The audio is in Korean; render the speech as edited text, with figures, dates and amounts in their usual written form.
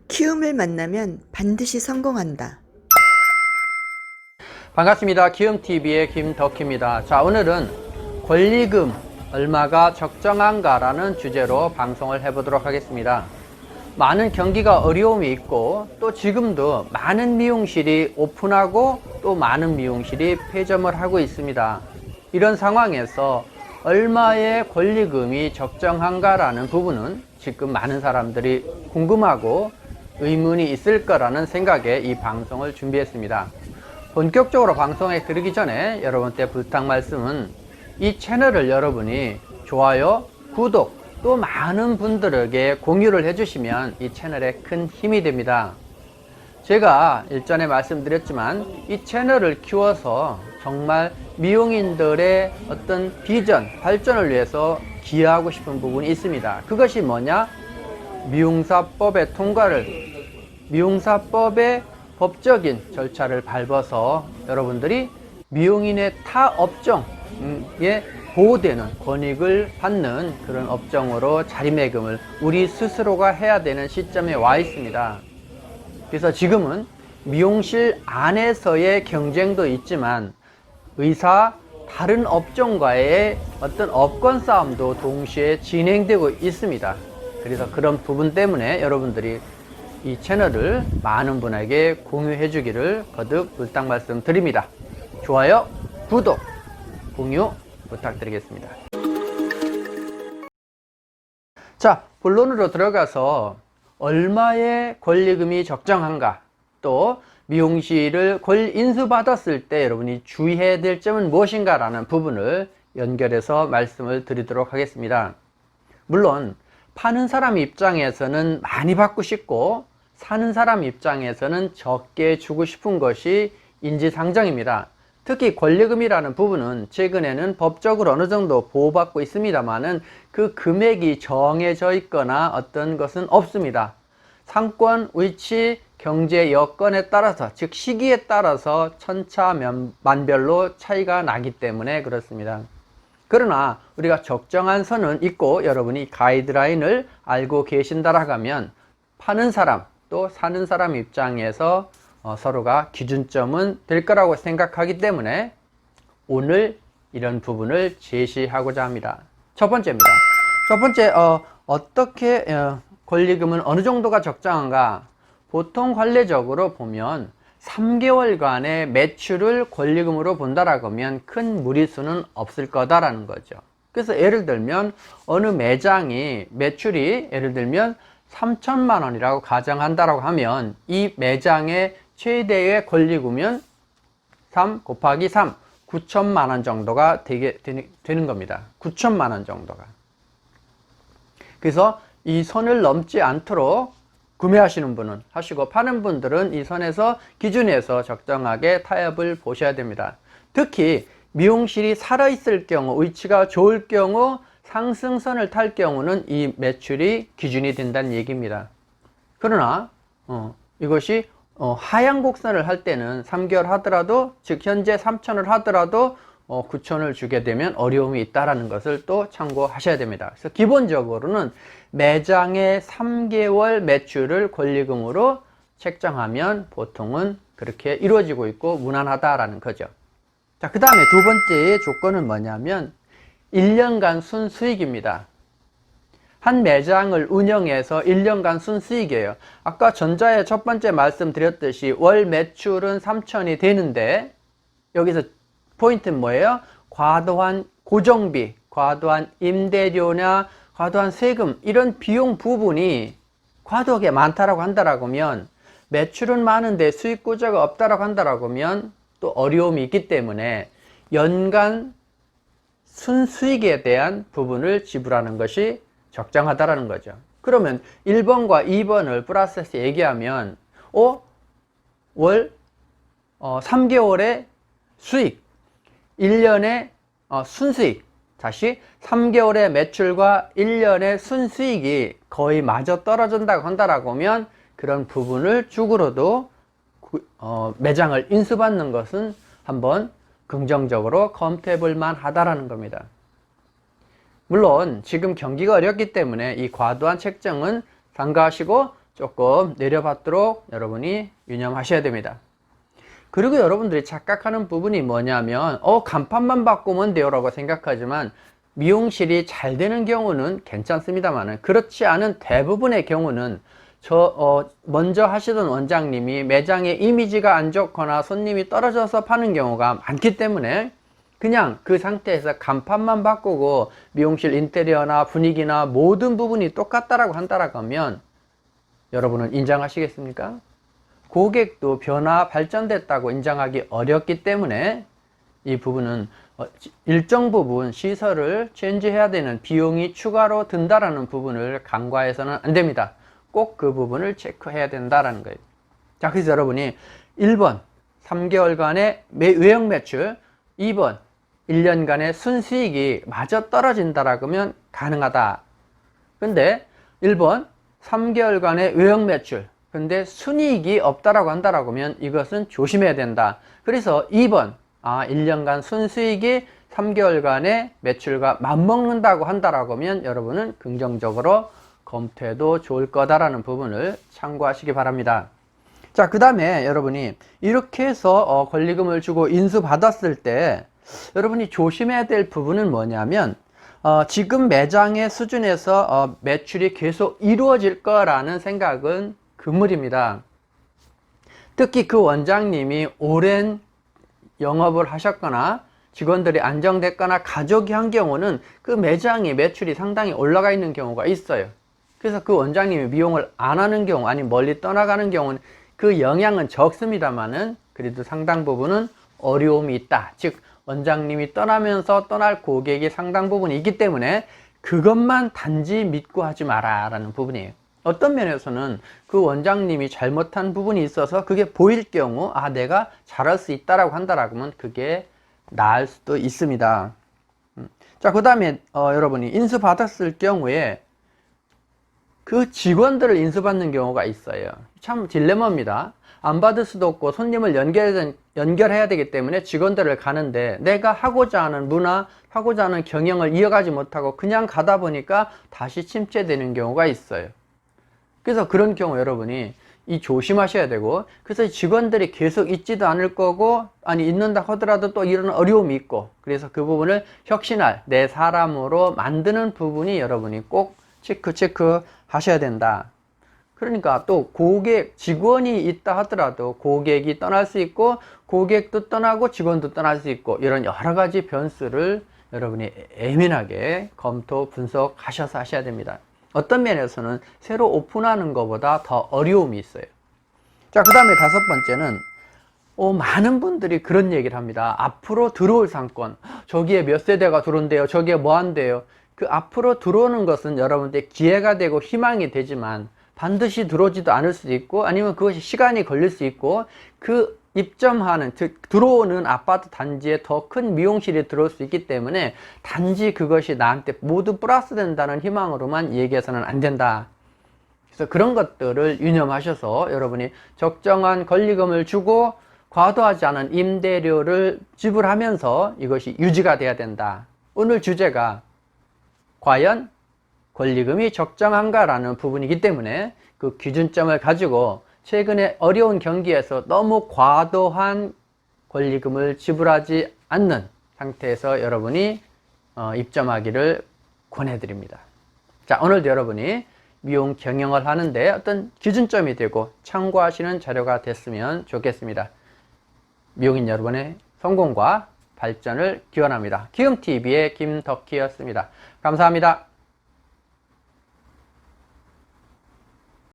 키움을 만나면 반드시 성공한다. 반갑습니다. 키움TV의 김덕희입니다. 자, 오늘은 권리금 얼마가 적정한가라는 주제로 방송을 해보도록 하겠습니다. 많은 경기가 어려움이 있고 또 지금도 많은 미용실이 오픈하고 또 많은 미용실이 폐점을 하고 있습니다. 이런 상황에서 얼마의 권리금이 적정한가라는 부분은 지금 많은 사람들이 궁금하고 의문이 있을 거라는 생각에 이 방송을 준비했습니다. 본격적으로 방송에 들어가기 전에 여러분께 부탁 말씀은 이 채널을 여러분이 좋아요, 구독, 또 많은 분들에게 공유를 해주시면 이 채널에 큰 힘이 됩니다. 제가 일전에 말씀드렸지만 이 채널을 키워서 정말 미용인들의 어떤 비전, 발전을 위해서 기여하고 싶은 부분이 있습니다. 그것이 뭐냐? 미용사법의 법적인 절차를 밟아서 여러분들이 미용인의 타 업종에 보호되는 권익을 받는 그런 업종으로 자리매김을 우리 스스로가 해야 되는 시점에 와 있습니다. 그래서 지금은 미용실 안에서의 경쟁도 있지만 다른 업종과의 어떤 업권 싸움도 동시에 진행되고 있습니다. 그래서 그런 부분 때문에 여러분들이 이 채널을 많은 분에게 공유해 주기를 거듭 부탁 말씀드립니다. 좋아요, 구독, 공유 부탁드리겠습니다. 자, 본론으로 들어가서 얼마의 권리금이 적정한가, 또 미용실을 인수받았을 때 여러분이 주의해야 될 점은 무엇인가 라는 부분을 연결해서 말씀을 드리도록 하겠습니다. 물론 파는 사람 입장에서는 많이 받고 싶고 사는 사람 입장에서는 적게 주고 싶은 것이 인지상정입니다. 특히 권리금이라는 부분은 최근에는 법적으로 어느 정도 보호받고 있습니다만은 그 금액이 정해져 있거나 어떤 것은 없습니다. 상권, 위치, 경제 여건에 따라서, 즉 시기에 따라서 천차만별로 차이가 나기 때문에 그렇습니다. 그러나 우리가 적정한 선은 있고 여러분이 가이드라인을 알고 계신다라고 하면 파는 사람 또 사는 사람 입장에서 서로가 기준점은 될 거라고 생각하기 때문에 오늘 이런 부분을 제시하고자 합니다. 첫 번째입니다. 첫 번째, 어떻게 권리금은 어느 정도가 적정한가? 보통 관례적으로 보면 3개월간의 매출을 권리금으로 본다라고 하면 큰 무리수는 없을 거다라는 거죠. 그래서 예를 들면 어느 매장이 매출이 예를 들면 3천만 원이라고 가정한다라고 하면 이 매장의 최대의 권리금은 3 곱하기 3, 9천만 원 정도가 되는 겁니다. 9천만 원 정도가. 그래서 이 선을 넘지 않도록 구매하시는 분은 하시고 파는 분들은 이 선에서 기준에서 적정하게 타협을 보셔야 됩니다. 특히 미용실이 살아있을 경우, 위치가 좋을 경우, 상승선을 탈 경우는 이 매출이 기준이 된다는 얘기입니다. 그러나 이것이 하향 곡선을 할 때는 3개월 하더라도, 즉 현재 3천을 하더라도 9천을 주게 되면 어려움이 있다는 것을 또 참고하셔야 됩니다. 그래서 기본적으로는 매장의 3개월 매출을 권리금으로 책정하면 보통은 그렇게 이루어지고 있고 무난하다라는 거죠. 자, 그 다음에 두 번째 조건은 뭐냐면 1년간 순수익입니다. 한 매장을 운영해서 1년간 순수익이에요. 아까 전자에 첫 번째 말씀드렸듯이 월 매출은 3천이 되는데 여기서 포인트는 뭐예요? 과도한 고정비, 과도한 임대료나 과도한 세금, 이런 비용 부분이 과도하게 많다라고 한다라고 하면, 매출은 많은데 수익 구조가 없다라고 한다라고 하면 또 어려움이 있기 때문에 연간 순수익에 대한 부분을 지불하는 것이 적정하다라는 거죠. 그러면 1번과 2번을 플러스해서 얘기하면 3개월의 수익, 1년의 순수익, 다시 3개월의 매출과 1년의 순수익이 거의 마저 떨어진다고 한다라고 하면 그런 부분을 죽으로도 매장을 인수받는 것은 한번 긍정적으로 검토해 볼 만하다라는 겁니다. 물론 지금 경기가 어렵기 때문에 이 과도한 책정은 삼가하시고 조금 내려받도록 여러분이 유념하셔야 됩니다. 그리고 여러분들이 착각하는 부분이 뭐냐면 간판만 바꾸면 돼요 라고 생각하지만 미용실이 잘 되는 경우는 괜찮습니다만 그렇지 않은 대부분의 경우는 먼저 하시던 원장님이 매장의 이미지가 안 좋거나 손님이 떨어져서 파는 경우가 많기 때문에 그냥 그 상태에서 간판만 바꾸고 미용실 인테리어나 분위기나 모든 부분이 똑같다라고 한다라고 하면 여러분은 인정하시겠습니까? 고객도 변화 발전됐다고 인정하기 어렵기 때문에 이 부분은 일정 부분 시설을 체인지해야 되는 비용이 추가로 든다라는 부분을 간과해서는 안 됩니다. 꼭 그 부분을 체크해야 된다라는 거예요. 자, 그래서 여러분이 1번 3개월간의 외형 매출, 2번 1년간의 순수익이 마저 떨어진다라고 하면 가능하다. 근데 1번 3개월간의 외형 매출, 근데 순이익이 없다라고 한다라고 하면 이것은 조심해야 된다. 그래서 2번 1년간 순수익이 3개월간의 매출과 맞먹는다고 한다라고 하면 여러분은 긍정적으로 검토해도 좋을 거다라는 부분을 참고하시기 바랍니다. 자, 그 다음에 여러분이 이렇게 해서 권리금을 주고 인수받았을 때 여러분이 조심해야 될 부분은 뭐냐면 지금 매장의 수준에서 매출이 계속 이루어질 거라는 생각은 금물입니다. 특히 그 원장님이 오랜 영업을 하셨거나 직원들이 안정됐거나 가족이 한 경우는 그 매장의 매출이 상당히 올라가 있는 경우가 있어요. 그래서 그 원장님이 미용을 안 하는 경우, 아니 멀리 떠나가는 경우는 그 영향은 적습니다만은 그래도 상당 부분은 어려움이 있다. 즉 원장님이 떠나면서 떠날 고객이 상당 부분이 있기 때문에 그것만 단지 믿고 하지 마라 라는 부분이에요. 어떤 면에서는 그 원장님이 잘못한 부분이 있어서 그게 보일 경우 내가 잘할 수 있다라고 한다라고 하면 그게 나을 수도 있습니다. 자, 그 다음에 여러분이 인수받았을 경우에 그 직원들을 인수받는 경우가 있어요. 참 딜레마입니다. 안 받을 수도 없고 손님을 연결해야 되기 때문에 직원들을 가는데 내가 하고자 하는 문화, 하고자 하는 경영을 이어가지 못하고 그냥 가다 보니까 다시 침체되는 경우가 있어요. 그래서 그런 경우 여러분이 조심하셔야 되고, 그래서 직원들이 계속 있지도 않을 거고, 아니 있는다 하더라도 또 이런 어려움이 있고, 그래서 그 부분을 혁신할 내 사람으로 만드는 부분이 여러분이 꼭 체크 하셔야 된다. 그러니까 또 직원이 있다 하더라도 고객이 떠날 수 있고, 고객도 떠나고 직원도 떠날 수 있고, 이런 여러 가지 변수를 여러분이 예민하게 검토 분석하셔서 하셔야 됩니다. 어떤 면에서는 새로 오픈하는 것보다 더 어려움이 있어요. 자, 그 다음에 5번째는 많은 분들이 그런 얘기를 합니다. 앞으로 들어올 상권, 저기에 몇 세대가 들어온대요, 저기에 뭐 한대요. 그 앞으로 들어오는 것은 여러분들 기회가 되고 희망이 되지만 반드시 들어오지도 않을 수도 있고, 아니면 그것이 시간이 걸릴 수 있고, 그 입점하는, 즉 들어오는 아파트 단지에 더 큰 미용실이 들어올 수 있기 때문에 단지 그것이 나한테 모두 플러스 된다는 희망으로만 얘기해서는 안 된다. 그래서 그런 것들을 유념하셔서 여러분이 적정한 권리금을 주고 과도하지 않은 임대료를 지불하면서 이것이 유지가 돼야 된다. 오늘 주제가 과연 권리금이 적정한가라는 부분이기 때문에 그 기준점을 가지고 최근에 어려운 경기에서 너무 과도한 권리금을 지불하지 않는 상태에서 여러분이 입점하기를 권해드립니다. 자, 오늘도 여러분이 미용 경영을 하는데 어떤 기준점이 되고 참고하시는 자료가 됐으면 좋겠습니다. 미용인 여러분의 성공과 발전을 기원합니다. 기음TV의 김덕희였습니다. 감사합니다.